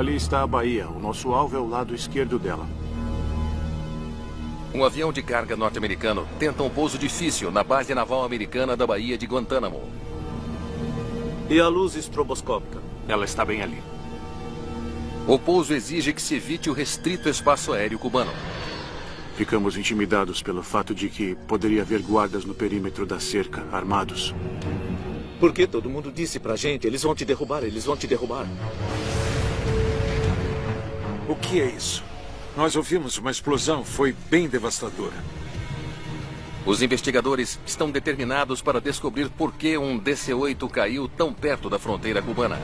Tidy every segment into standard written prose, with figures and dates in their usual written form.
Ali está a Bahia. O nosso alvo é o lado esquerdo dela. Um avião de carga norte-americano tenta um pouso difícil na base naval americana da Baía de Guantánamo. E a luz estroboscópica? Ela está bem ali. O pouso exige que se evite o restrito espaço aéreo cubano. Ficamos intimidados pelo fato de que poderia haver guardas no perímetro da cerca, armados. Porque todo mundo disse pra gente, eles vão te derrubar, eles vão te derrubar. O que é isso? Nós ouvimos uma explosão, foi bem devastadora. Os investigadores estão determinados para descobrir por que um DC-8 caiu tão perto da fronteira cubana.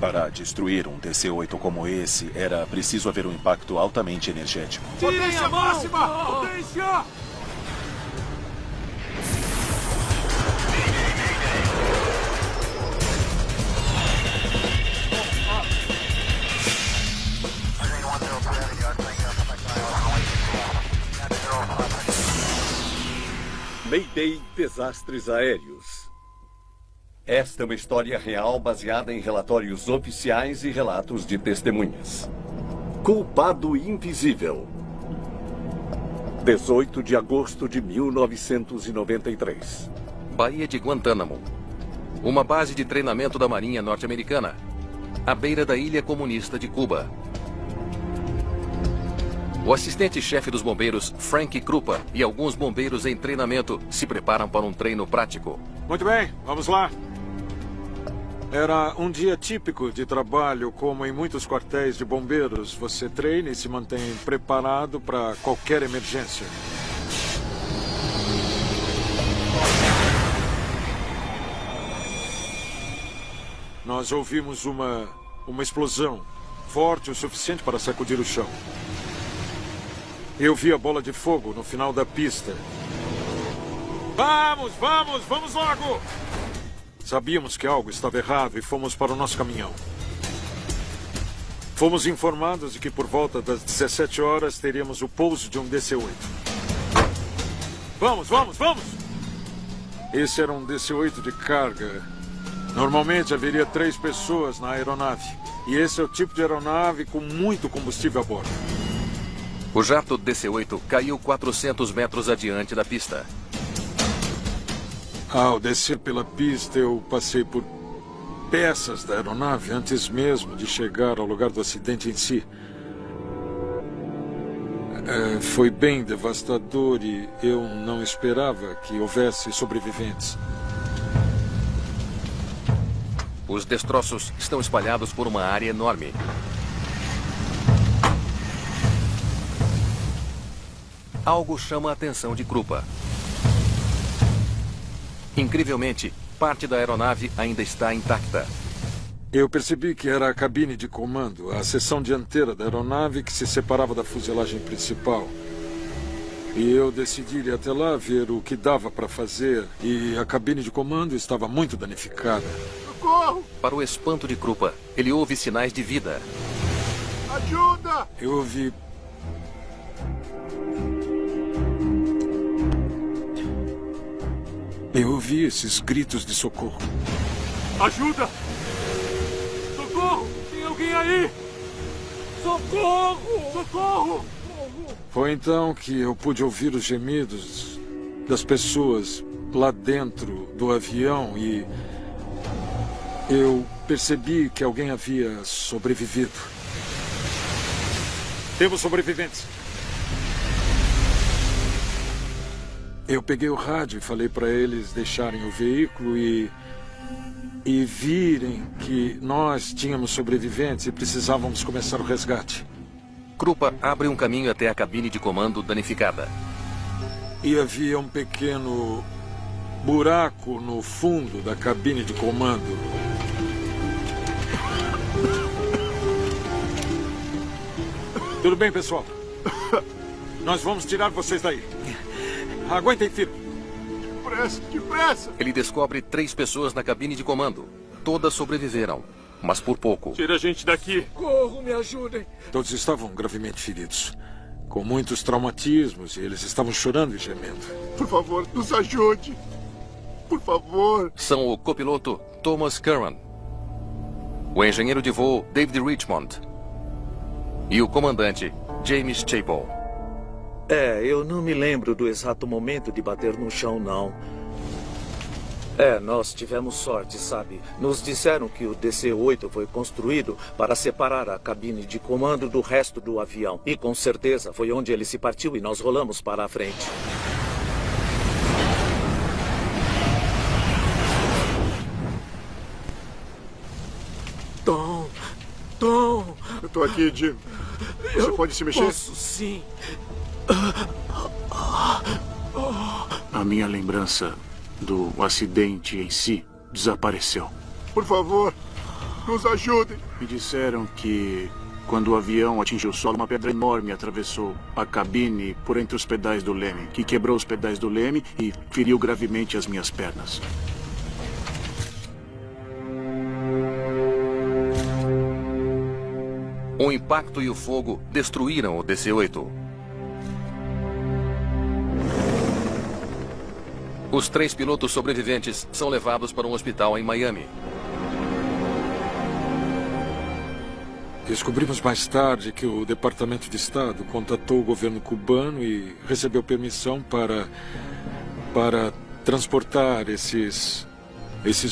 Para destruir um DC-8 como esse, era preciso haver um impacto altamente energético. Potência máxima! Potência! Mayday Desastres Aéreos. Esta é uma história real baseada em relatórios oficiais e relatos de testemunhas. Culpado Invisível. 18 de agosto de 1993. Baía de Guantánamo. Uma base de treinamento da Marinha norte-americana. À beira da ilha comunista de Cuba. O assistente-chefe dos bombeiros, Frank Krupa, e alguns bombeiros em treinamento se preparam para um treino prático. Muito bem, vamos lá. Era um dia típico de trabalho, como em muitos quartéis de bombeiros. Você treina e se mantém preparado para qualquer emergência. Nós ouvimos uma explosão forte o suficiente para sacudir o chão. Eu vi a bola de fogo no final da pista. Vamos, vamos, vamos logo! Sabíamos que algo estava errado e fomos para o nosso caminhão. Fomos informados de que por volta das 17 horas teríamos o pouso de um DC-8. Vamos, vamos, vamos! Esse era um DC-8 de carga. Normalmente haveria 3 pessoas na aeronave. E esse é o tipo de aeronave com muito combustível a bordo. O jato DC-8 caiu 400 metros adiante da pista. Ao descer pela pista, eu passei por peças da aeronave antes mesmo de chegar ao lugar do acidente em si. Foi bem devastador e eu não esperava que houvesse sobreviventes. Os destroços estão espalhados por uma área enorme. Algo chama a atenção de Krupa. Incrivelmente, parte da aeronave ainda está intacta. Eu percebi que era a cabine de comando, a seção dianteira da aeronave que se separava da fuselagem principal. E eu decidi ir até lá ver o que dava para fazer. E a cabine de comando estava muito danificada. Socorro! Para o espanto de Krupa, ele ouve sinais de vida. Ajuda! Eu ouvi... Eu ouvi esses gritos de socorro. Ajuda! Socorro! Tem alguém aí! Socorro! Socorro! Foi então que eu pude ouvir os gemidos das pessoas lá dentro do avião e eu percebi que alguém havia sobrevivido. Temos sobreviventes. Eu peguei o rádio e falei para eles deixarem o veículo e virem que nós tínhamos sobreviventes e precisávamos começar o resgate. Krupa abre um caminho até a cabine de comando danificada. E havia um pequeno buraco no fundo da cabine de comando. Tudo bem, pessoal? Nós vamos tirar vocês daí. Aguentem firme. Depressa, depressa! Ele descobre 3 pessoas na cabine de comando. Todas sobreviveram, mas por pouco. Tira a gente daqui. Socorro, me ajudem. Todos estavam gravemente feridos, com muitos traumatismos, e eles estavam chorando e gemendo. Por favor, nos ajude. Por favor. São o copiloto Thomas Curran, o engenheiro de voo David Richmond e o comandante James Chapel. Eu não me lembro do exato momento de bater no chão, não. Nós tivemos sorte, sabe? Nos disseram que o DC-8 foi construído para separar a cabine de comando do resto do avião. E com certeza foi onde ele se partiu e nós rolamos para a frente. Tom! Eu tô aqui, Jim. Você pode se mexer? Posso, sim. A minha lembrança do acidente em si desapareceu. Por favor, nos ajudem. Me disseram que quando o avião atingiu o solo, uma pedra enorme atravessou a cabine por entre os pedais do leme, que quebrou os pedais do leme e feriu gravemente as minhas pernas. O impacto e o fogo destruíram o DC-8. Os 3 pilotos sobreviventes são levados para um hospital em Miami. Descobrimos mais tarde que o Departamento de Estado contatou o governo cubano e recebeu permissão para transportar esses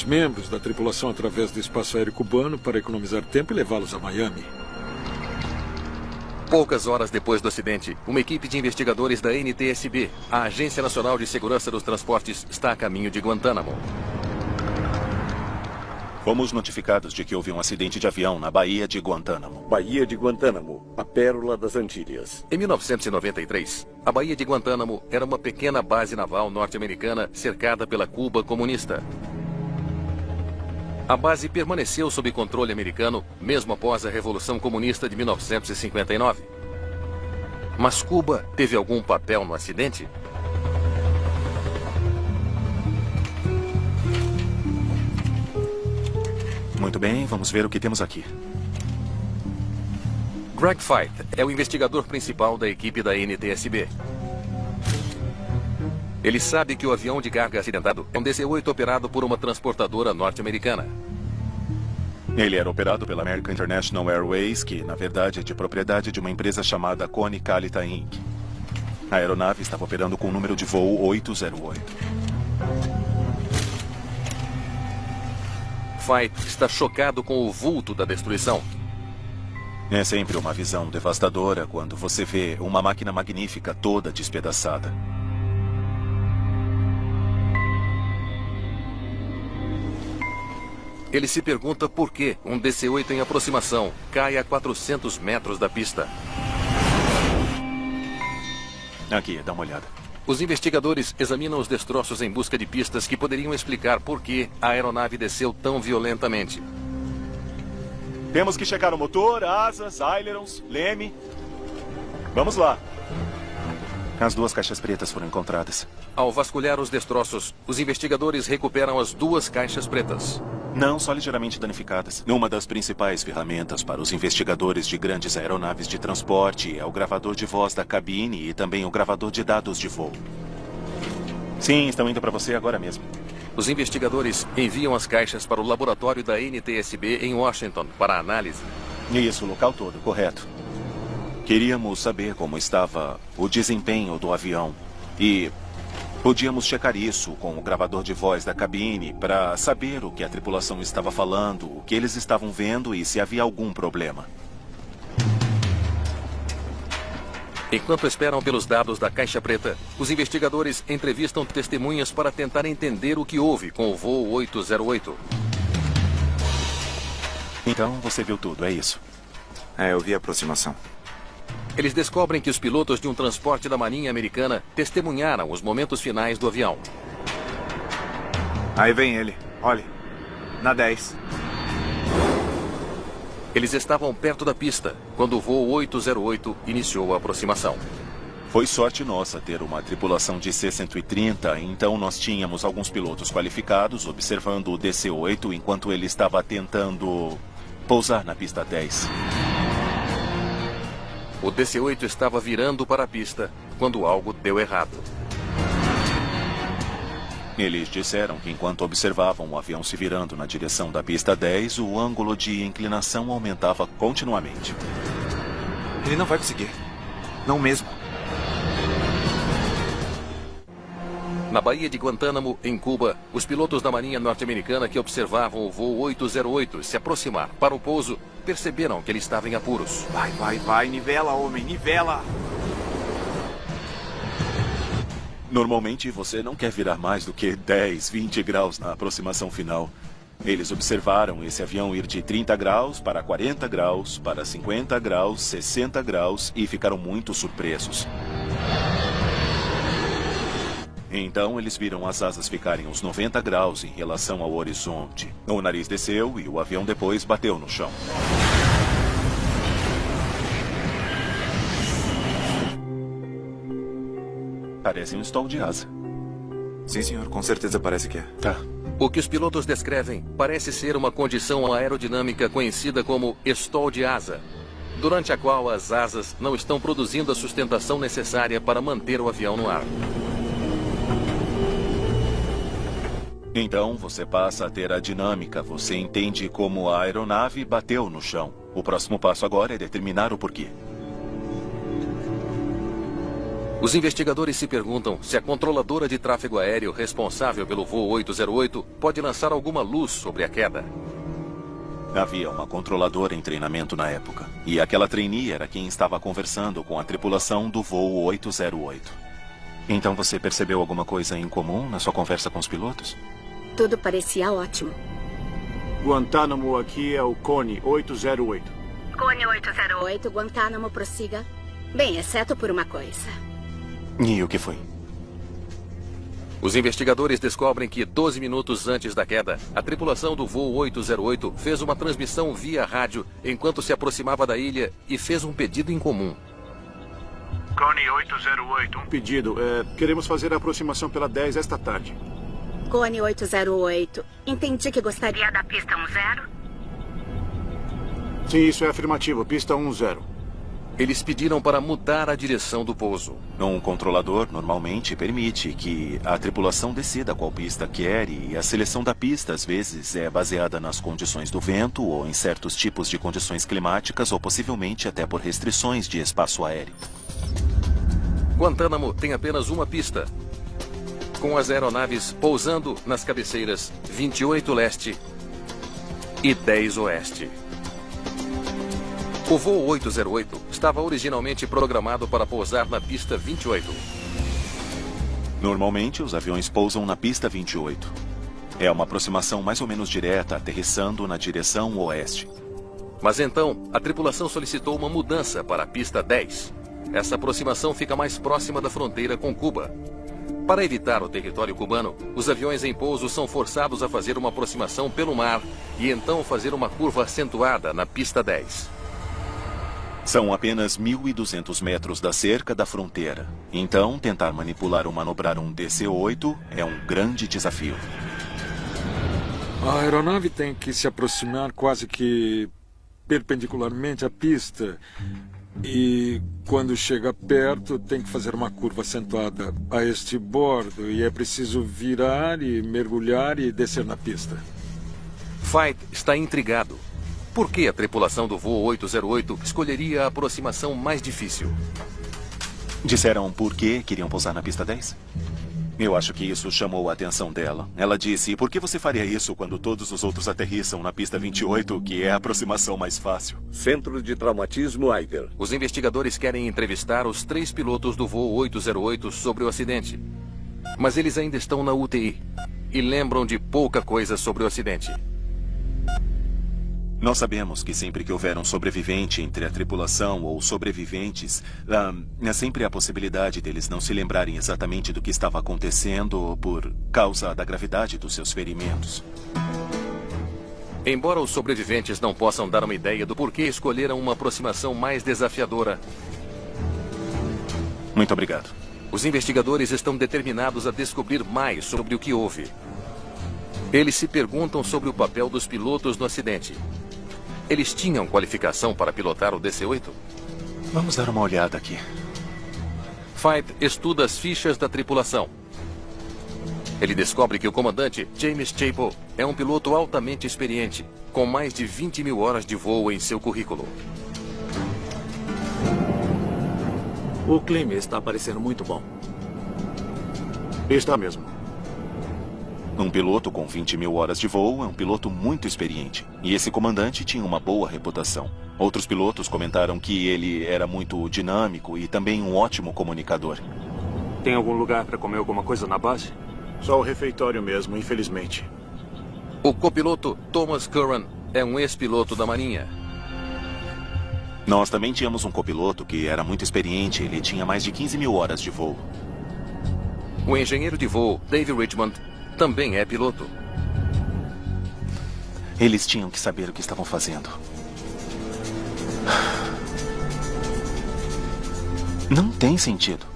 membros da tripulação através do espaço aéreo cubano para economizar tempo e levá-los a Miami. Poucas horas depois do acidente, uma equipe de investigadores da NTSB, a Agência Nacional de Segurança dos Transportes, está a caminho de Guantánamo. Fomos notificados de que houve um acidente de avião na Baía de Guantánamo. Baía de Guantánamo, a pérola das Antilhas. Em 1993, a Baía de Guantánamo era uma pequena base naval norte-americana cercada pela Cuba comunista. A base permaneceu sob controle americano mesmo após a Revolução Comunista de 1959. Mas Cuba teve algum papel no acidente? Muito bem, vamos ver o que temos aqui. Greg Feith é o investigador principal da equipe da NTSB. Ele sabe que o avião de carga acidentado é um DC-8 operado por uma transportadora norte-americana. Ele era operado pela American International Airways, que, na verdade, é de propriedade de uma empresa chamada Coney Calita Inc. A aeronave estava operando com o número de voo 808. Feith está chocado com o vulto da destruição. É sempre uma visão devastadora quando você vê uma máquina magnífica toda despedaçada. Ele se pergunta por que um DC-8 em aproximação cai a 400 metros da pista. Aqui, dá uma olhada. Os investigadores examinam os destroços em busca de pistas que poderiam explicar por que a aeronave desceu tão violentamente. Temos que checar o motor, asas, ailerons, leme. Vamos lá. As 2 caixas pretas foram encontradas. Ao vasculhar os destroços, os investigadores recuperam as 2 caixas pretas. Não, só ligeiramente danificadas. Uma das principais ferramentas para os investigadores de grandes aeronaves de transporte é o gravador de voz da cabine e também o gravador de dados de voo. Sim, estão indo para você agora mesmo. Os investigadores enviam as caixas para o laboratório da NTSB em Washington para análise. Isso, o local todo, correto. Queríamos saber como estava o desempenho do avião e podíamos checar isso com o gravador de voz da cabine para saber o que a tripulação estava falando, o que eles estavam vendo e se havia algum problema. Enquanto esperam pelos dados da caixa preta, os investigadores entrevistam testemunhas para tentar entender o que houve com o voo 808. Então, você viu tudo, é isso? Eu vi a aproximação. Eles descobrem que os pilotos de um transporte da Marinha Americana testemunharam os momentos finais do avião. Aí vem ele. Olhe. Na 10. Eles estavam perto da pista quando o voo 808 iniciou a aproximação. Foi sorte nossa ter uma tripulação de C-130, então nós tínhamos alguns pilotos qualificados observando o DC-8 enquanto ele estava tentando pousar na pista 10. O DC-8 estava virando para a pista quando algo deu errado. Eles disseram que enquanto observavam o avião se virando na direção da pista 10, o ângulo de inclinação aumentava continuamente. Ele não vai conseguir. Não mesmo. Na Baía de Guantánamo, em Cuba, os pilotos da Marinha norte-americana que observavam o voo 808 se aproximar para o pouso perceberam que ele estava em apuros. Vai. Nivela, homem, nivela. Normalmente, você não quer virar mais do que 10, 20 graus na aproximação final. Eles observaram esse avião ir de 30 graus para 40 graus, para 50 graus, 60 graus e ficaram muito surpresos. Então, eles viram as asas ficarem uns 90 graus em relação ao horizonte. O nariz desceu e o avião depois bateu no chão. Parece um stall de asa. Sim, senhor. Com certeza parece que é. Tá. O que os pilotos descrevem parece ser uma condição aerodinâmica conhecida como stall de asa, durante a qual as asas não estão produzindo a sustentação necessária para manter o avião no ar. Então, você passa a ter a dinâmica. Você entende como a aeronave bateu no chão. O próximo passo agora é determinar o porquê. Os investigadores se perguntam se a controladora de tráfego aéreo responsável pelo voo 808 pode lançar alguma luz sobre a queda. Havia uma controladora em treinamento na época. E aquela trainee era quem estava conversando com a tripulação do voo 808. Então você percebeu alguma coisa em comum na sua conversa com os pilotos? Tudo parecia ótimo. Guantánamo aqui é o Cone 808. Cone 808, Guantánamo, prossiga. Bem, exceto por uma coisa. E o que foi? Os investigadores descobrem que 12 minutos antes da queda, a tripulação do voo 808 fez uma transmissão via rádio enquanto se aproximava da ilha e fez um pedido em comum. Cone 808, um pedido. Queremos fazer a aproximação pela 10 esta tarde. Cone 808, entendi que gostaria da pista 10? Sim, isso é afirmativo. Pista 10. Eles pediram para mudar a direção do pouso. Um controlador normalmente permite que a tripulação decida qual pista quer e a seleção da pista às vezes é baseada nas condições do vento ou em certos tipos de condições climáticas ou possivelmente até por restrições de espaço aéreo. Guantánamo tem apenas uma pista, com as aeronaves pousando nas cabeceiras 28 leste e 10 oeste. O voo 808 estava originalmente programado para pousar na pista 28. Normalmente, os aviões pousam na pista 28. É uma aproximação mais ou menos direta, aterrissando na direção oeste. Mas então, a tripulação solicitou uma mudança para a pista 10. Essa aproximação fica mais próxima da fronteira com Cuba. Para evitar o território cubano, os aviões em pouso são forçados a fazer uma aproximação pelo mar e então fazer uma curva acentuada na pista 10. São apenas 1.200 metros da cerca da fronteira. Então, tentar manipular ou manobrar um DC-8 é um grande desafio. A aeronave tem que se aproximar quase que perpendicularmente à pista. E quando chega perto, tem que fazer uma curva acentuada a este bordo. E é preciso virar e mergulhar e descer na pista. Veit está intrigado. Por que a tripulação do voo 808 escolheria a aproximação mais difícil? Disseram por que queriam pousar na pista 10? Eu acho que isso chamou a atenção dela. Ela disse, por que você faria isso quando todos os outros aterrissam na pista 28, que é a aproximação mais fácil? Centro de Traumatismo Eiger. Os investigadores querem entrevistar os 3 pilotos do voo 808 sobre o acidente. Mas eles ainda estão na UTI e lembram de pouca coisa sobre o acidente. Nós sabemos que sempre que houver um sobrevivente entre a tripulação ou sobreviventes, sempre há a possibilidade deles não se lembrarem exatamente do que estava acontecendo por causa da gravidade dos seus ferimentos. Embora os sobreviventes não possam dar uma ideia do porquê escolheram uma aproximação mais desafiadora, muito obrigado. Os investigadores estão determinados a descobrir mais sobre o que houve. Eles se perguntam sobre o papel dos pilotos no acidente. Eles tinham qualificação para pilotar o DC-8? Vamos dar uma olhada aqui. Veit estuda as fichas da tripulação. Ele descobre que o comandante James Chapel é um piloto altamente experiente, com mais de 20 mil horas de voo em seu currículo. O clima está parecendo muito bom. Está mesmo. Um piloto com 20 mil horas de voo é um piloto muito experiente. E esse comandante tinha uma boa reputação. Outros pilotos comentaram que ele era muito dinâmico e também um ótimo comunicador. Tem algum lugar para comer alguma coisa na base? Só o refeitório mesmo, infelizmente. O copiloto Thomas Curran é um ex-piloto da Marinha. Nós também tínhamos um copiloto que era muito experiente. Ele tinha mais de 15 mil horas de voo. O engenheiro de voo Dave Richmond também é piloto. Eles tinham que saber o que estavam fazendo. Não tem sentido.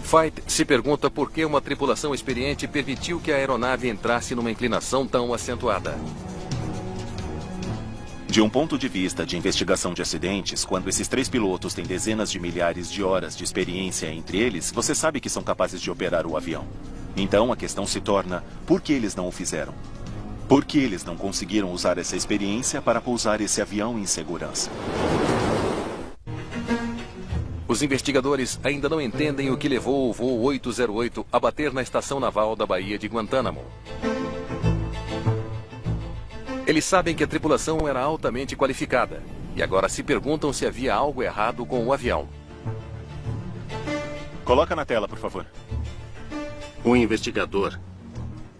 Fight se pergunta por que uma tripulação experiente permitiu que a aeronave entrasse numa inclinação tão acentuada. De um ponto de vista de investigação de acidentes, quando esses 3 pilotos têm dezenas de milhares de horas de experiência entre eles, você sabe que são capazes de operar o avião. Então a questão se torna, por que eles não o fizeram? Por que eles não conseguiram usar essa experiência para pousar esse avião em segurança? Os investigadores ainda não entendem o que levou o voo 808 a bater na estação naval da Baía de Guantánamo. Eles sabem que a tripulação era altamente qualificada e agora se perguntam se havia algo errado com o avião. Coloca na tela, por favor. O investigador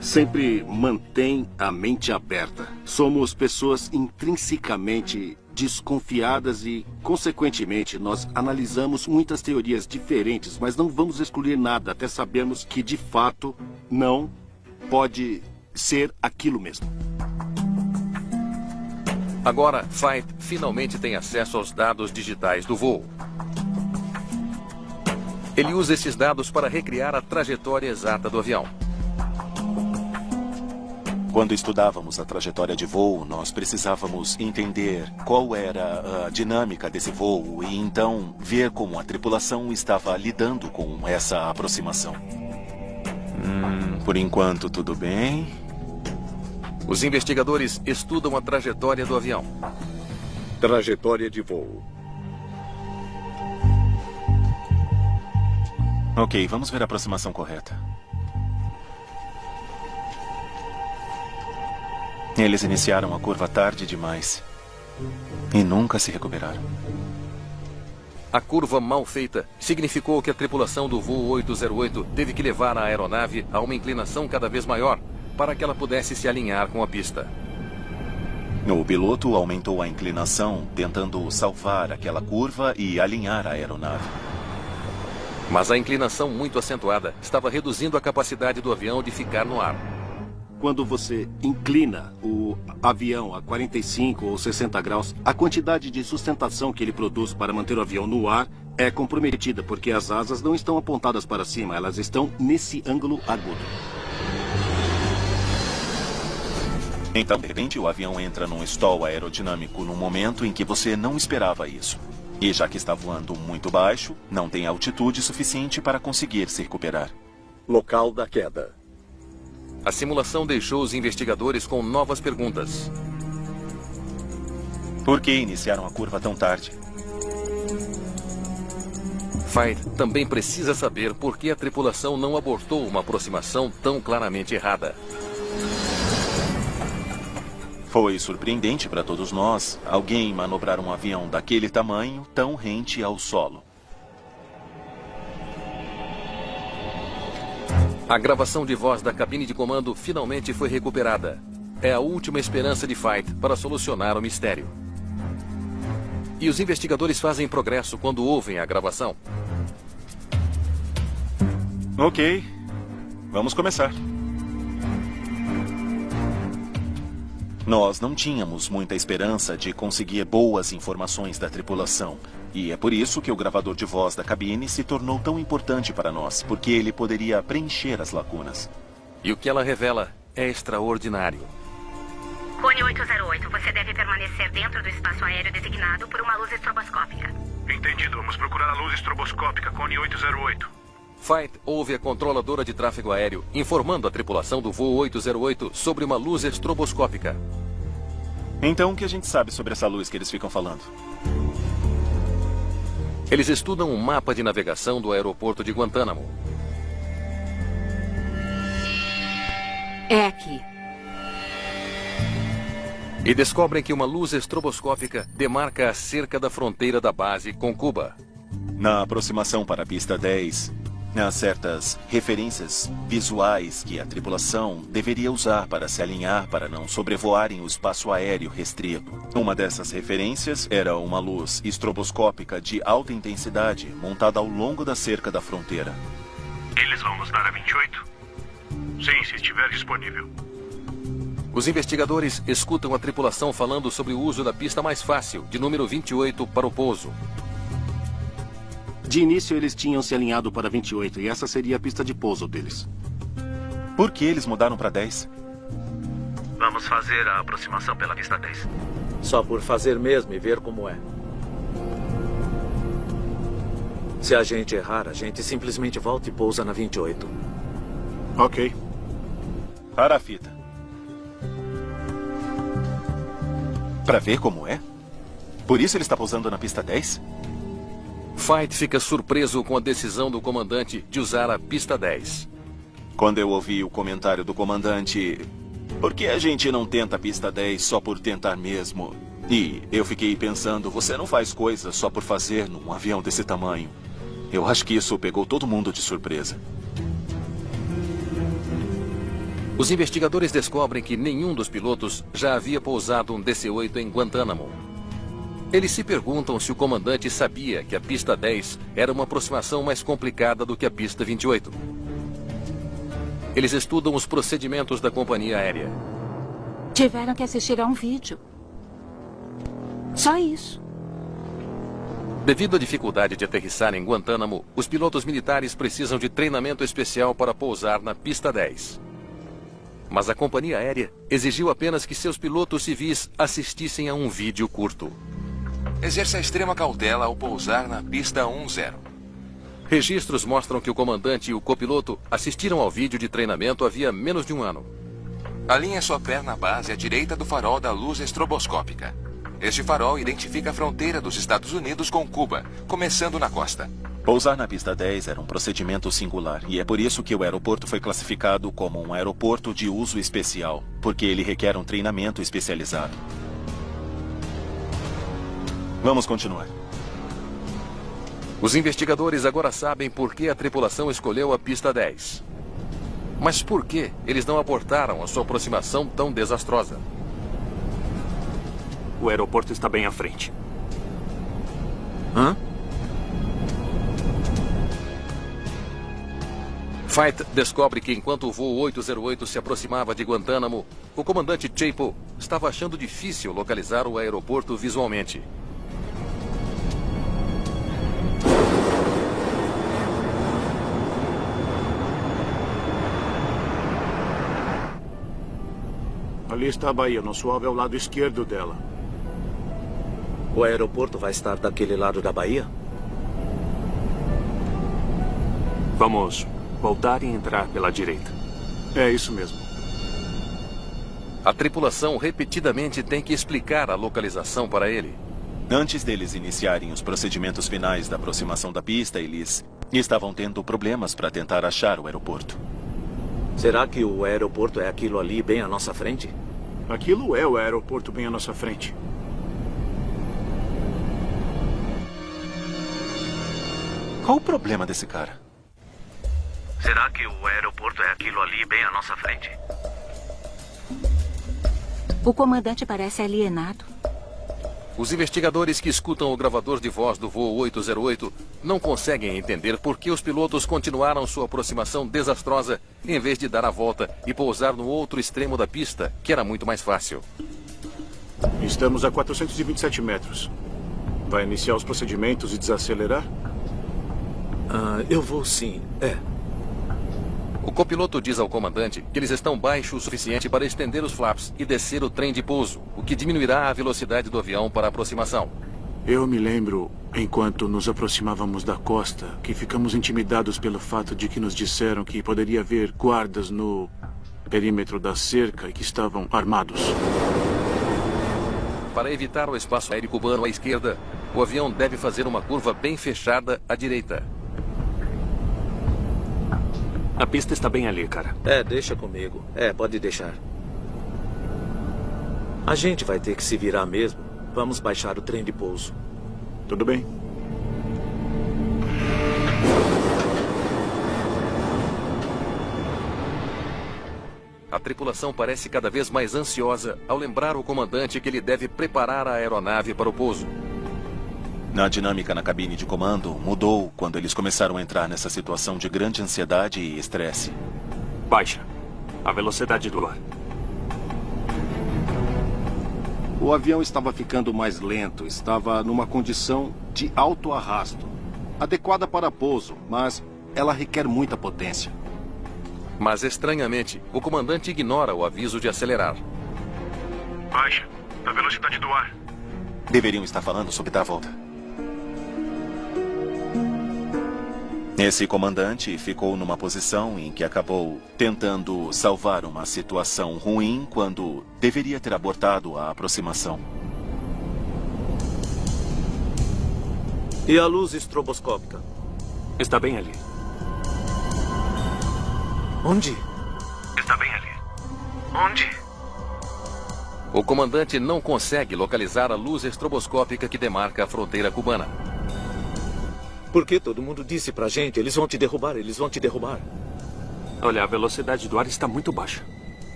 sempre mantém a mente aberta. Somos pessoas intrinsecamente desconfiadas e, consequentemente, nós analisamos muitas teorias diferentes, mas não vamos excluir nada até sabermos que, de fato, não pode ser aquilo mesmo. Agora, Fight finalmente tem acesso aos dados digitais do voo. Ele usa esses dados para recriar a trajetória exata do avião. Quando estudávamos a trajetória de voo, nós precisávamos entender qual era a dinâmica desse voo e então ver como a tripulação estava lidando com essa aproximação. Por enquanto, tudo bem. Os investigadores estudam a trajetória do avião. Trajetória de voo. Ok, vamos ver a aproximação correta. Eles iniciaram a curva tarde demais e nunca se recuperaram. A curva mal feita significou que a tripulação do voo 808 teve que levar a aeronave a uma inclinação cada vez maior para que ela pudesse se alinhar com a pista. O piloto aumentou a inclinação, tentando salvar aquela curva e alinhar a aeronave. Mas a inclinação muito acentuada estava reduzindo a capacidade do avião de ficar no ar. Quando você inclina o avião a 45 ou 60 graus, a quantidade de sustentação que ele produz para manter o avião no ar é comprometida, porque as asas não estão apontadas para cima, elas estão nesse ângulo agudo. Então, de repente, o avião entra num stall aerodinâmico num momento em que você não esperava isso. E já que está voando muito baixo, não tem altitude suficiente para conseguir se recuperar. Local da queda. A simulação deixou os investigadores com novas perguntas. Por que iniciaram a curva tão tarde? Fight também precisa saber por que a tripulação não abortou uma aproximação tão claramente errada. Foi surpreendente para todos nós alguém manobrar um avião daquele tamanho tão rente ao solo. A gravação de voz da cabine de comando finalmente foi recuperada. É a última esperança de Fight para solucionar o mistério. E os investigadores fazem progresso quando ouvem a gravação. Ok, vamos começar. Nós não tínhamos muita esperança de conseguir boas informações da tripulação. E é por isso que o gravador de voz da cabine se tornou tão importante para nós, porque ele poderia preencher as lacunas. E o que ela revela é extraordinário. Cone 808, você deve permanecer dentro do espaço aéreo designado por uma luz estroboscópica. Entendido, vamos procurar a luz estroboscópica, Cone 808. Fight ouve a controladora de tráfego aéreo informando a tripulação do voo 808 sobre uma luz estroboscópica. Então, o que a gente sabe sobre essa luz que eles ficam falando? Eles estudam um mapa de navegação do aeroporto de Guantánamo. É aqui. E descobrem que uma luz estroboscópica demarca a cerca da fronteira da base com Cuba. Na aproximação para a pista 10, há certas referências visuais que a tripulação deveria usar para se alinhar para não sobrevoarem o espaço aéreo restrito. Uma dessas referências era uma luz estroboscópica de alta intensidade montada ao longo da cerca da fronteira. Eles vão nos dar a 28? Sim, se estiver disponível. Os investigadores escutam a tripulação falando sobre o uso da pista mais fácil, de número 28, para o pouso. De início, eles tinham se alinhado para 28 e essa seria a pista de pouso deles. Por que eles mudaram para 10? Vamos fazer a aproximação pela pista 10. Só por fazer mesmo e ver como é. Se a gente errar, a gente simplesmente volta e pousa na 28. Ok. Para a fita. Para ver como é? Por isso ele está pousando na pista 10? Fight fica surpreso com a decisão do comandante de usar a pista 10. Quando eu ouvi o comentário do comandante, por que a gente não tenta a pista 10 só por tentar mesmo? E eu fiquei pensando, você não faz coisas só por fazer num avião desse tamanho. Eu acho que isso pegou todo mundo de surpresa. Os investigadores descobrem que nenhum dos pilotos já havia pousado um DC-8 em Guantánamo. Eles se perguntam se o comandante sabia que a pista 10 era uma aproximação mais complicada do que a pista 28. Eles estudam os procedimentos da companhia aérea. Tiveram que assistir a um vídeo. Só isso. Devido à dificuldade de aterrissar em Guantánamo, os pilotos militares precisam de treinamento especial para pousar na pista 10. Mas a companhia aérea exigiu apenas que seus pilotos civis assistissem a um vídeo curto. Exerça extrema cautela ao pousar na pista 10. Registros mostram que o comandante e o copiloto assistiram ao vídeo de treinamento havia menos de um ano. Alinhe sua perna base à direita do farol da luz estroboscópica. Este farol identifica a fronteira dos Estados Unidos com Cuba, começando na costa. Pousar na pista 10 era um procedimento singular, e é por isso que o aeroporto foi classificado como um aeroporto de uso especial, porque ele requer um treinamento especializado. Vamos continuar. Os investigadores agora sabem por que a tripulação escolheu a pista 10. Mas por que eles não abortaram a sua aproximação tão desastrosa? O aeroporto está bem à frente. Hã? Fight descobre que enquanto o voo 808 se aproximava de Guantánamo, o comandante Chapo estava achando difícil localizar o aeroporto visualmente. Ali está a Bahia. Nosso alvo é o lado esquerdo dela. O aeroporto vai estar daquele lado da Bahia? Vamos voltar e entrar pela direita. É isso mesmo. A tripulação repetidamente tem que explicar a localização para ele. Antes deles iniciarem os procedimentos finais da aproximação da pista, eles estavam tendo problemas para tentar achar o aeroporto. Será que o aeroporto é aquilo ali bem à nossa frente? Aquilo é o aeroporto bem à nossa frente. Qual o problema desse cara? Será que o aeroporto é aquilo ali bem à nossa frente? O comandante parece alienado. Os investigadores que escutam o gravador de voz do voo 808 não conseguem entender por que os pilotos continuaram sua aproximação desastrosa em vez de dar a volta e pousar no outro extremo da pista, que era muito mais fácil. Estamos a 427 metros. Vai iniciar os procedimentos e desacelerar? Eu vou sim, O copiloto diz ao comandante que eles estão baixo o suficiente para estender os flaps e descer o trem de pouso, o que diminuirá a velocidade do avião para a aproximação. Eu me lembro, enquanto nos aproximávamos da costa, que ficamos intimidados pelo fato de que nos disseram que poderia haver guardas no perímetro da cerca e que estavam armados. Para evitar o espaço aéreo cubano à esquerda, o avião deve fazer uma curva bem fechada à direita. A pista está bem ali, cara. Deixa comigo. Pode deixar. A gente vai ter que se virar mesmo. Vamos baixar o trem de pouso. Tudo bem. A tripulação parece cada vez mais ansiosa ao lembrar o comandante que ele deve preparar a aeronave para o pouso. A dinâmica na cabine de comando mudou quando eles começaram a entrar nessa situação de grande ansiedade e estresse. Baixa a velocidade do ar. O avião estava ficando mais lento, estava numa condição de alto arrasto. Adequada para pouso, mas ela requer muita potência. Mas, estranhamente, o comandante ignora o aviso de acelerar. Baixa a velocidade do ar. Deveriam estar falando sobre dar a volta. Esse comandante ficou numa posição em que acabou tentando salvar uma situação ruim quando deveria ter abortado a aproximação. E a luz estroboscópica? Está bem ali. Onde? Está bem ali. Onde? O comandante não consegue localizar a luz estroboscópica que demarca a fronteira cubana. Por que todo mundo disse pra gente, eles vão te derrubar, eles vão te derrubar? Olha, a velocidade do ar está muito baixa.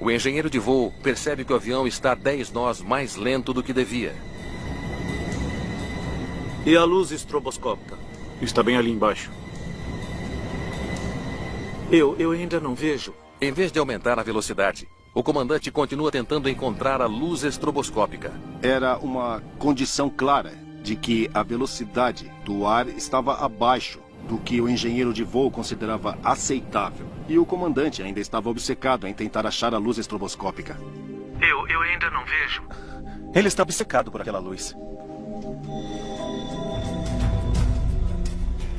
O engenheiro de voo percebe que o avião está 10 nós mais lento do que devia. E a luz estroboscópica? Está bem ali embaixo. Eu ainda não vejo. Em vez de aumentar a velocidade, o comandante continua tentando encontrar a luz estroboscópica. Era uma condição clara de que a velocidade do ar estava abaixo do que o engenheiro de voo considerava aceitável. E o comandante ainda estava obcecado em tentar achar a luz estroboscópica. Eu ainda não vejo. Ele está obcecado por aquela luz.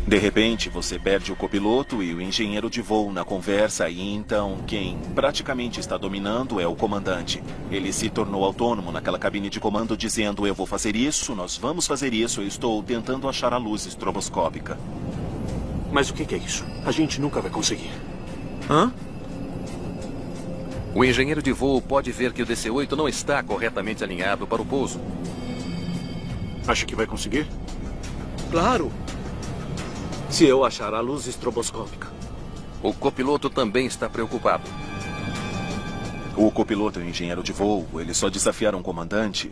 De repente, você perde o copiloto e o engenheiro de voo na conversa e então quem praticamente está dominando é o comandante. Ele se tornou autônomo naquela cabine de comando dizendo: eu vou fazer isso, nós vamos fazer isso, eu estou tentando achar a luz estroboscópica. Mas o que é isso? A gente nunca vai conseguir. Hã? O engenheiro de voo pode ver que o DC-8 não está corretamente alinhado para o pouso. Acha que vai conseguir? Claro! Se eu achar a luz estroboscópica. O copiloto também está preocupado. O copiloto e o engenheiro de voo, eles só desafiaram o comandante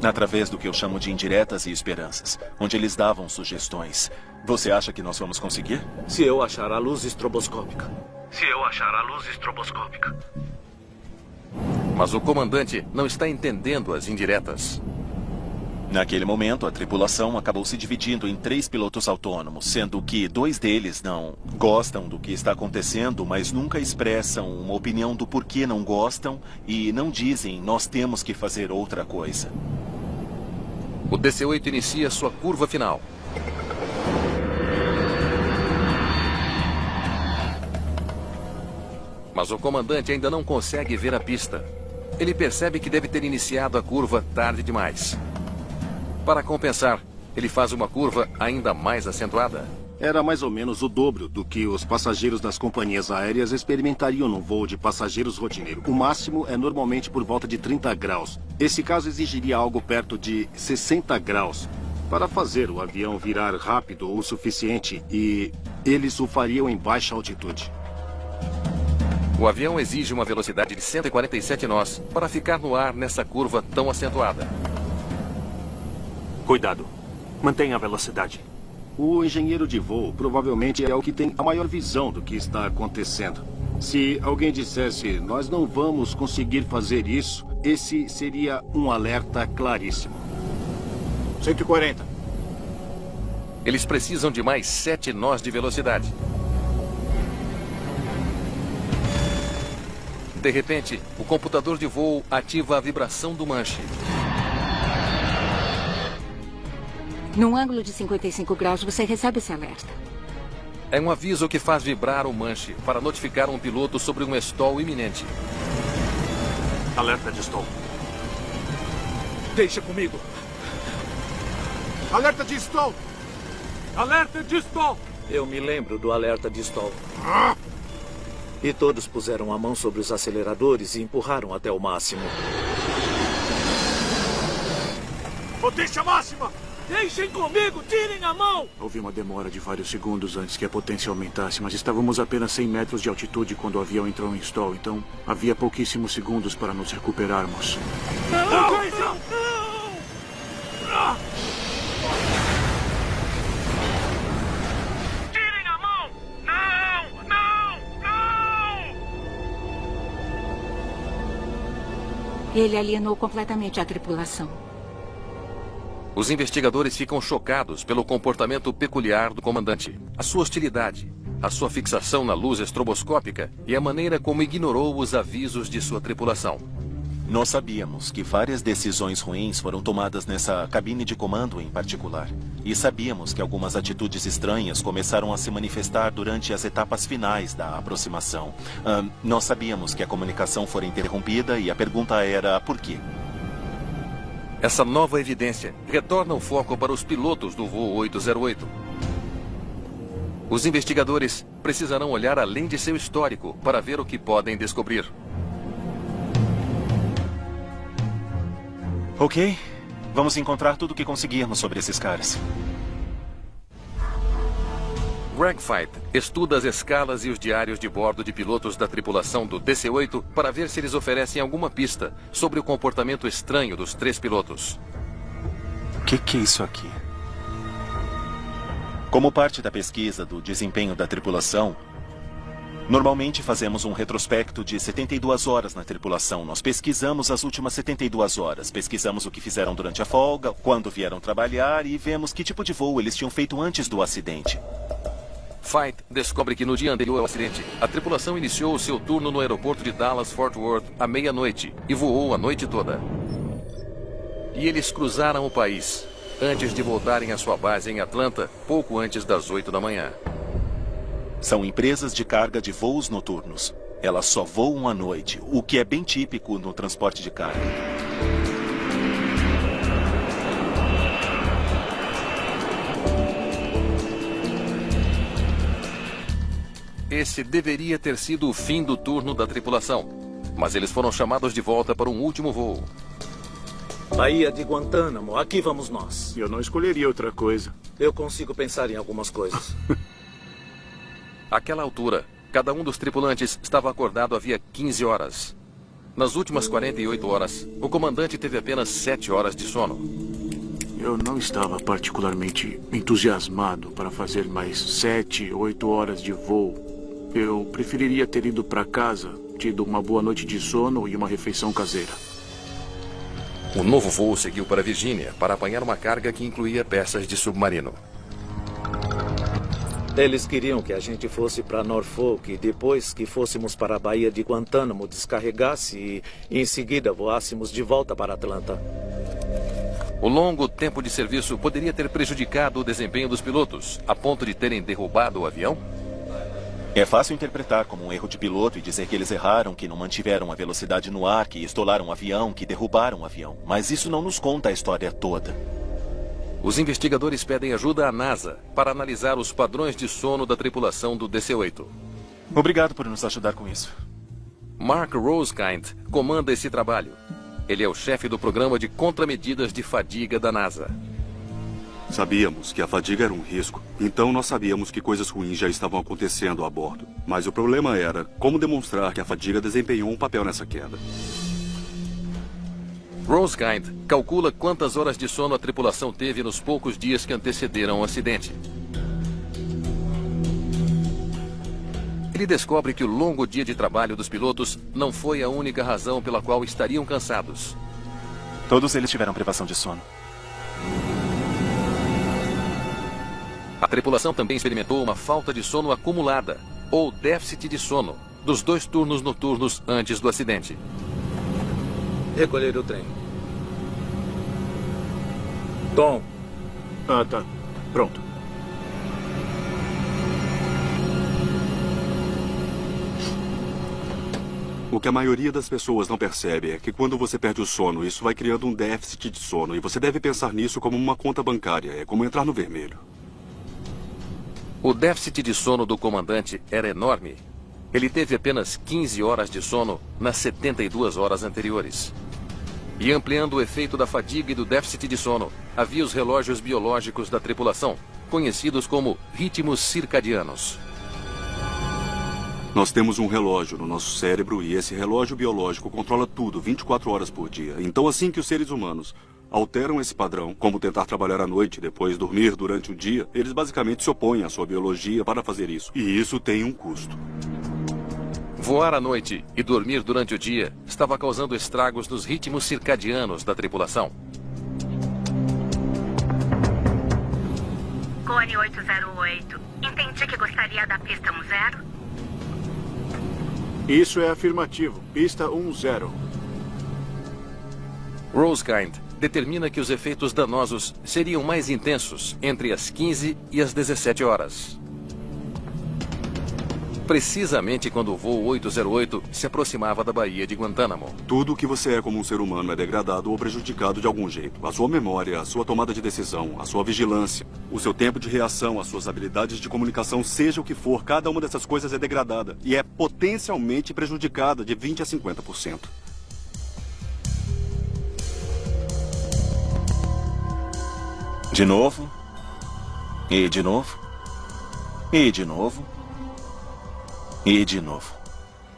através do que eu chamo de indiretas e esperanças, onde eles davam sugestões. Você acha que nós vamos conseguir? Se eu achar a luz estroboscópica. Se eu achar a luz estroboscópica. Mas o comandante não está entendendo as indiretas. Naquele momento, a tripulação acabou se dividindo em 3 pilotos autônomos, sendo que 2 deles não gostam do que está acontecendo, mas nunca expressam uma opinião do porquê não gostam e não dizem, nós temos que fazer outra coisa. O DC-8 inicia sua curva final. Mas o comandante ainda não consegue ver a pista. Ele percebe que deve ter iniciado a curva tarde demais. Para compensar, ele faz uma curva ainda mais acentuada. Era mais ou menos o dobro do que os passageiros das companhias aéreas experimentariam num voo de passageiros rotineiro. O máximo é normalmente por volta de 30 graus. Esse caso exigiria algo perto de 60 graus para fazer o avião virar rápido o suficiente e eles o fariam em baixa altitude. O avião exige uma velocidade de 147 nós para ficar no ar nessa curva tão acentuada. Cuidado. Mantenha a velocidade. O engenheiro de voo provavelmente é o que tem a maior visão do que está acontecendo. Se alguém dissesse, nós não vamos conseguir fazer isso, esse seria um alerta claríssimo. 140. Eles precisam de mais 7 nós de velocidade. De repente, o computador de voo ativa a vibração do manche. Num ângulo de 55 graus, você recebe esse alerta. É um aviso que faz vibrar o manche para notificar um piloto sobre um stall iminente. Alerta de stall. Deixa comigo. Alerta de stall! Alerta de stall! Eu me lembro do alerta de stall. E todos puseram a mão sobre os aceleradores e empurraram até o máximo. Potência máxima! Deixem comigo! Tirem a mão! Houve uma demora de vários segundos antes que a potência aumentasse, mas estávamos a apenas 100 metros de altitude quando o avião entrou em stall, então havia pouquíssimos segundos para nos recuperarmos. Não! Tirem a mão! Não! Não! Não! Ele alienou completamente a tripulação. Os investigadores ficam chocados pelo comportamento peculiar do comandante, a sua hostilidade, a sua fixação na luz estroboscópica e a maneira como ignorou os avisos de sua tripulação. Nós sabíamos que várias decisões ruins foram tomadas nessa cabine de comando em particular. E sabíamos que algumas atitudes estranhas começaram a se manifestar durante as etapas finais da aproximação. Nós sabíamos que a comunicação fora interrompida e a pergunta era por quê? Essa nova evidência retorna o foco para os pilotos do voo 808. Os investigadores precisarão olhar além de seu histórico para ver o que podem descobrir. Ok, vamos encontrar tudo o que conseguirmos sobre esses caras. Greg Feith estuda as escalas e os diários de bordo de pilotos da tripulação do DC-8 para ver se eles oferecem alguma pista sobre o comportamento estranho dos 3 pilotos. O que é isso aqui? Como parte da pesquisa do desempenho da tripulação, normalmente fazemos um retrospecto de 72 horas na tripulação. Nós pesquisamos as últimas 72 horas. Pesquisamos o que fizeram durante a folga, quando vieram trabalhar e vemos que tipo de voo eles tinham feito antes do acidente. Feith descobre que no dia anterior ao acidente, a tripulação iniciou o seu turno no aeroporto de Dallas-Fort Worth à meia-noite e voou a noite toda. E eles cruzaram o país, antes de voltarem à sua base em Atlanta, pouco antes das 8 da manhã. São empresas de carga de voos noturnos. Elas só voam à noite, o que é bem típico no transporte de carga. Esse deveria ter sido o fim do turno da tripulação, mas eles foram chamados de volta para um último voo. Baía de Guantánamo, aqui vamos nós. Eu não escolheria outra coisa. Eu consigo pensar em algumas coisas. Àquela altura, cada um dos tripulantes estava acordado havia 15 horas. Nas últimas 48 horas, o comandante teve apenas 7 horas de sono. Eu não estava particularmente entusiasmado para fazer mais 7, 8 horas de voo. Eu preferiria ter ido para casa, tido uma boa noite de sono e uma refeição caseira. O novo voo seguiu para Virgínia para apanhar uma carga que incluía peças de submarino. Eles queriam que a gente fosse para Norfolk e depois que fôssemos para a Baía de Guantánamo descarregasse e em seguida voássemos de volta para Atlanta. O longo tempo de serviço poderia ter prejudicado o desempenho dos pilotos, a ponto de terem derrubado o avião? É fácil interpretar como um erro de piloto e dizer que eles erraram, que não mantiveram a velocidade no ar, que estolaram o avião, que derrubaram o avião. Mas isso não nos conta a história toda. Os investigadores pedem ajuda à NASA para analisar os padrões de sono da tripulação do DC-8. Obrigado por nos ajudar com isso. Mark Rosekind comanda esse trabalho. Ele é o chefe do programa de contramedidas de fadiga da NASA. Sabíamos que a fadiga era um risco, então nós sabíamos que coisas ruins já estavam acontecendo a bordo. Mas o problema era como demonstrar que a fadiga desempenhou um papel nessa queda. Rosekind calcula quantas horas de sono a tripulação teve nos poucos dias que antecederam o acidente. Ele descobre que o longo dia de trabalho dos pilotos não foi a única razão pela qual estariam cansados. Todos eles tiveram privação de sono. A tripulação também experimentou uma falta de sono acumulada, ou déficit de sono, dos 2 turnos noturnos antes do acidente. Recolher o trem. Tom, Ah, tá. Pronto. O que a maioria das pessoas não percebe é que quando você perde o sono, isso vai criando um déficit de sono. E você deve pensar nisso como uma conta bancária. É como entrar no vermelho. O déficit de sono do comandante era enorme. Ele teve apenas 15 horas de sono nas 72 horas anteriores. E ampliando o efeito da fadiga e do déficit de sono, havia os relógios biológicos da tripulação, conhecidos como ritmos circadianos. Nós temos um relógio no nosso cérebro e esse relógio biológico controla tudo 24 horas por dia. Então, assim que os seres humanos alteram esse padrão, como tentar trabalhar à noite e depois dormir durante o dia, eles basicamente se opõem à sua biologia para fazer isso. E isso tem um custo. Voar à noite e dormir durante o dia estava causando estragos nos ritmos circadianos da tripulação. Cone 808. Entendi que gostaria da pista 10? Isso é afirmativo. Pista 10. Rosekind determina que os efeitos danosos seriam mais intensos entre as 15 e as 17 horas. Precisamente quando o voo 808 se aproximava da Baía de Guantánamo. Tudo o que você é como um ser humano é degradado ou prejudicado de algum jeito. A sua memória, a sua tomada de decisão, a sua vigilância, o seu tempo de reação, as suas habilidades de comunicação, seja o que for, cada uma dessas coisas é degradada e é potencialmente prejudicada de 20% a 50%. De novo. E de novo. E de novo. E de novo.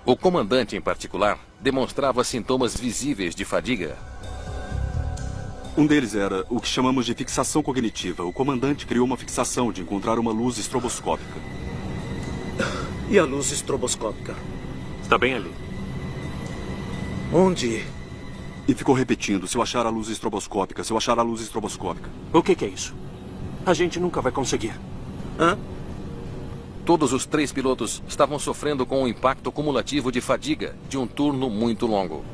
O comandante, em particular, demonstrava sintomas visíveis de fadiga. Um deles era o que chamamos de fixação cognitiva. O comandante criou uma fixação de encontrar uma luz estroboscópica. E a luz estroboscópica? Está bem ali. Onde? E ficou repetindo, se eu achar a luz estroboscópica, se eu achar a luz estroboscópica. O que é isso? A gente nunca vai conseguir. Hã? Todos os 3 pilotos estavam sofrendo com o impacto cumulativo de fadiga de um turno muito longo.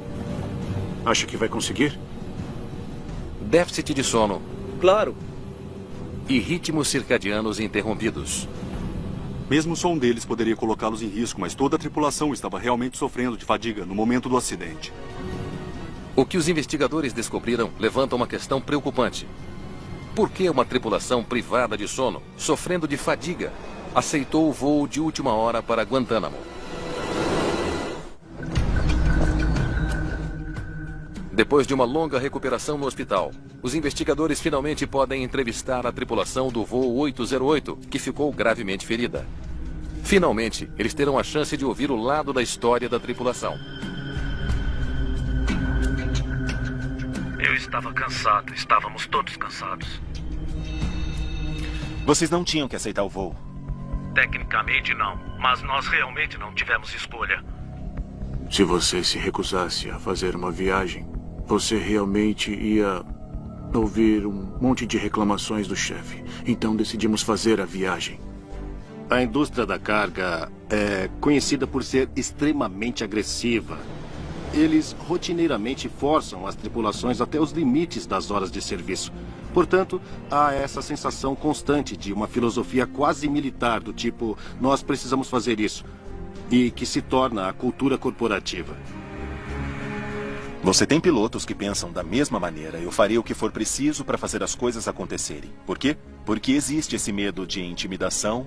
Acha que vai conseguir? Déficit de sono. Claro. E ritmos circadianos interrompidos. Mesmo só um deles poderia colocá-los em risco, mas toda a tripulação estava realmente sofrendo de fadiga no momento do acidente. O que os investigadores descobriram levanta uma questão preocupante. Por que uma tripulação privada de sono, sofrendo de fadiga, aceitou o voo de última hora para Guantánamo? Depois de uma longa recuperação no hospital, os investigadores finalmente podem entrevistar a tripulação do voo 808, que ficou gravemente ferida. Finalmente, eles terão a chance de ouvir o lado da história da tripulação. Eu estava cansado, estávamos todos cansados. Vocês não tinham que aceitar o voo. Tecnicamente não, mas nós realmente não tivemos escolha. Se você se recusasse a fazer uma viagem, você realmente ia ouvir um monte de reclamações do chefe. Então decidimos fazer a viagem. A indústria da carga é conhecida por ser extremamente agressiva. Eles rotineiramente forçam as tripulações até os limites das horas de serviço. Portanto, há essa sensação constante de uma filosofia quase militar do tipo, nós precisamos fazer isso, e que se torna a cultura corporativa. Você tem pilotos que pensam da mesma maneira. Eu farei o que for preciso para fazer as coisas acontecerem. Por quê? Porque existe esse medo de intimidação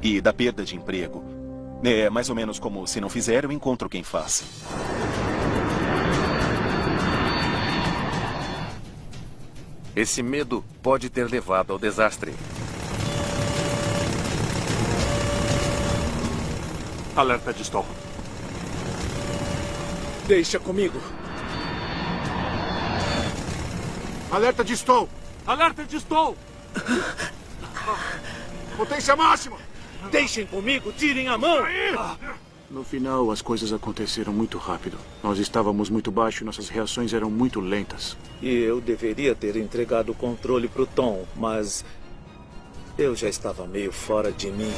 e da perda de emprego. É mais ou menos como, se não fizer, eu encontro quem faça. Esse medo pode ter levado ao desastre. Alerta de stall. Deixa comigo. Alerta de stall. Alerta de stall. Potência máxima. Deixem comigo, tirem a mão. No final, as coisas aconteceram muito rápido. Nós estávamos muito baixo e nossas reações eram muito lentas. E eu deveria ter entregado o controle pro Tom, mas eu já estava meio fora de mim.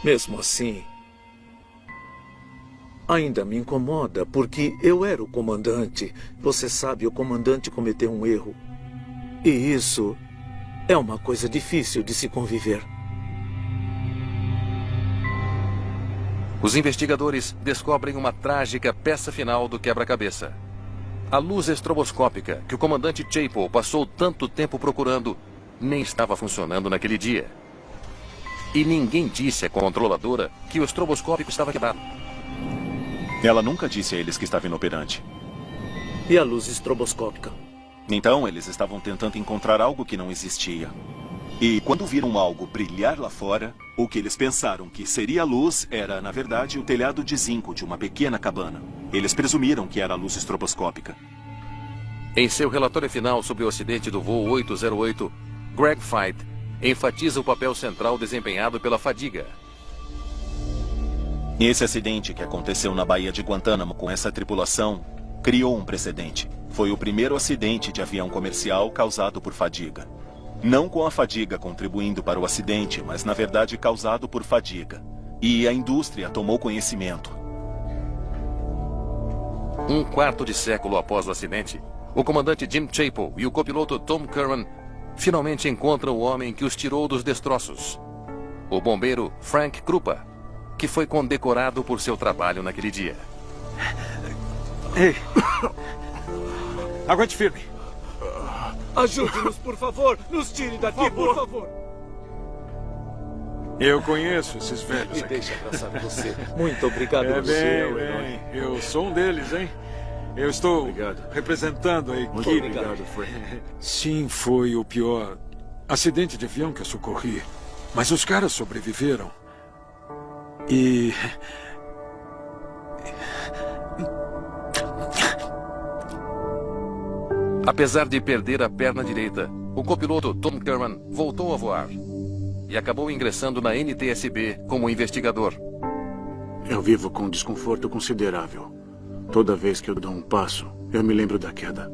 Mesmo assim, ainda me incomoda, porque eu era o comandante. Você sabe, o comandante cometeu um erro. E isso é uma coisa difícil de se conviver. Os investigadores descobrem uma trágica peça final do quebra-cabeça. A luz estroboscópica que o comandante Chapel passou tanto tempo procurando nem estava funcionando naquele dia. E ninguém disse à controladora que o estroboscópico estava quebrado. Ela nunca disse a eles que estava inoperante. E a luz estroboscópica? Então, eles estavam tentando encontrar algo que não existia. E quando viram algo brilhar lá fora, o que eles pensaram que seria a luz era, na verdade, o telhado de zinco de uma pequena cabana. Eles presumiram que era a luz estroboscópica. Em seu relatório final sobre o acidente do voo 808, Greg Feit enfatiza o papel central desempenhado pela fadiga. Esse acidente que aconteceu na Baía de Guantánamo com essa tripulação criou um precedente. Foi o primeiro acidente de avião comercial causado por fadiga. Não com a fadiga contribuindo para o acidente, mas na verdade causado por fadiga. E a indústria tomou conhecimento. Um quarto de século após o acidente, o comandante Jim Chapel e o copiloto Tom Curran finalmente encontram o homem que os tirou dos destroços. O bombeiro Frank Krupa, que foi condecorado por seu trabalho naquele dia. Ei! Aguente firme. Ajude-nos, por favor. Nos tire daqui, por favor. Eu conheço esses velhos Me aqui. deixa abraçar você. Muito obrigado, Bem. Eu sou um deles, hein? Eu estou representando a equipe. Muito obrigado, Frank. Sim, foi o pior acidente de avião que eu socorri. Mas os caras sobreviveram. E... Apesar de perder a perna direita, o copiloto Tom Curran voltou a voar e acabou ingressando na NTSB como investigador. Eu vivo com um desconforto considerável. Toda vez que eu dou um passo, eu me lembro da queda.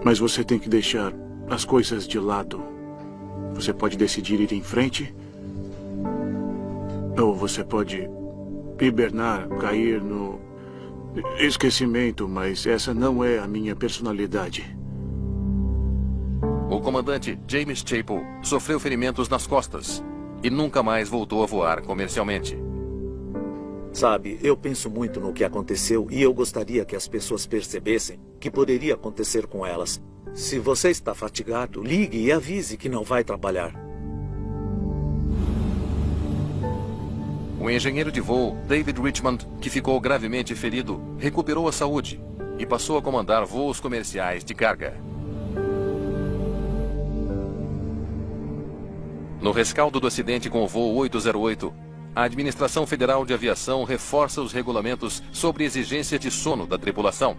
Mas você tem que deixar as coisas de lado. Você pode decidir ir em frente, ou você pode hibernar, cair no esquecimento, mas essa não é a minha personalidade. O comandante James Chapel sofreu ferimentos nas costas e nunca mais voltou a voar comercialmente. Sabe, eu penso muito no que aconteceu e eu gostaria que as pessoas percebessem que poderia acontecer com elas. Se você está fatigado, ligue e avise que não vai trabalhar. O engenheiro de voo David Richmond, que ficou gravemente ferido, recuperou a saúde e passou a comandar voos comerciais de carga. No rescaldo do acidente com o voo 808, a Administração Federal de Aviação reforça os regulamentos sobre exigência de sono da tripulação.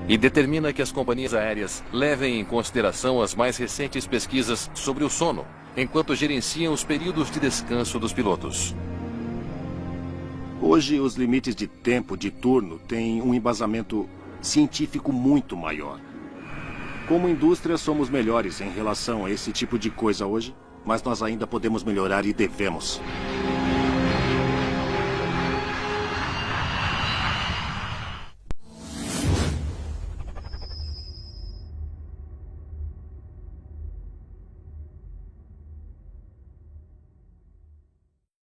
E determina que as companhias aéreas levem em consideração as mais recentes pesquisas sobre o sono, enquanto gerenciam os períodos de descanso dos pilotos. Hoje, os limites de tempo de turno têm um embasamento científico muito maior. Como indústria, somos melhores em relação a esse tipo de coisa hoje, mas nós ainda podemos melhorar e devemos.